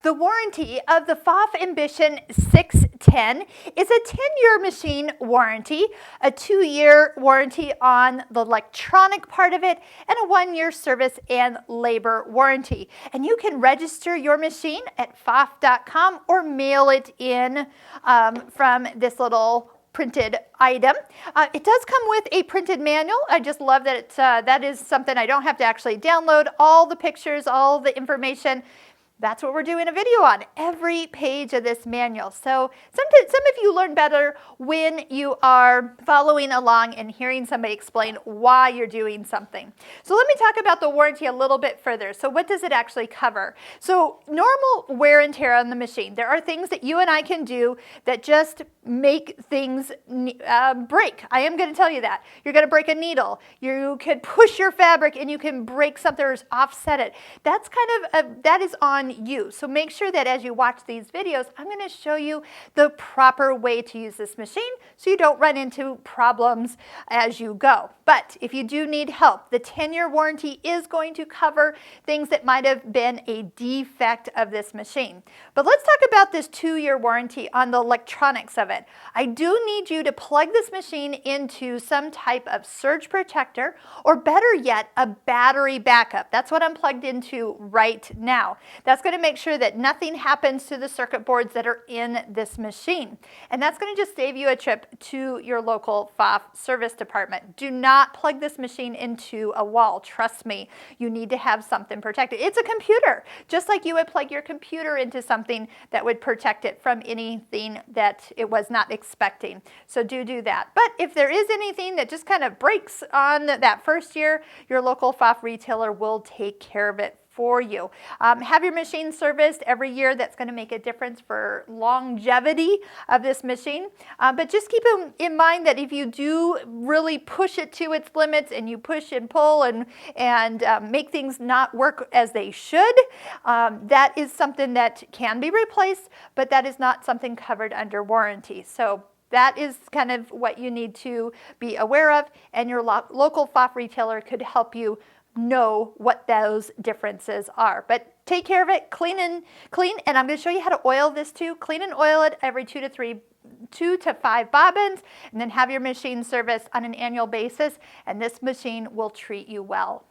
The warranty of the Pfaff Ambition 610 is a 10-year machine warranty, a 2-year warranty on the electronic part of it, and a 1-year service and labor warranty. And you can register your machine at pfaff.com or mail it in from this little printed item. It does come with a printed manual. I just love that that is something I don't have to actually download. All the pictures, all the information. That's what we're doing a video on, every page of this manual. So some of you learn better when you are following along and hearing somebody explain why you're doing something. So let me talk about the warranty a little bit further. So what does it actually cover? So normal wear and tear on the machine. There are things that you and I can do that just make things break. I am going to tell you that. You're going to break a needle. You could push your fabric and you can break something or offset it. That's that is on you. So make sure that as you watch these videos, I'm going to show you the proper way to use this machine so you don't run into problems as you go. But if you do need help, the 10-year warranty is going to cover things that might have been a defect of this machine. But let's talk about this 2-year warranty on the electronics of it. I do need you to plug this machine into some type of surge protector, or better yet, a battery backup. That's what I'm plugged into right now. That's going to make sure that nothing happens to the circuit boards that are in this machine. And that's going to just save you a trip to your local Pfaff service department. Do not plug this machine into a wall. Trust me, you need to have something protected. It's a computer, just like you would plug your computer into something that would protect it from anything that it was not expecting. So do that. But if there is anything that just kind of breaks on that first year, your local Pfaff retailer will take care of it for you. Have your machine serviced every year. That's going to make a difference for longevity of this machine. But just keep in mind that if you do really push it to its limits and you push and pull and make things not work as they should, that is something that can be replaced, but that is not something covered under warranty. So that is kind of what you need to be aware of, and your local Pfaff retailer could help you know what those differences are. But take care of it, clean, and I'm going to show you how to oil this too. Clean and oil it every 2 to 5 bobbins, and then have your machine serviced on an annual basis, and this machine will treat you well.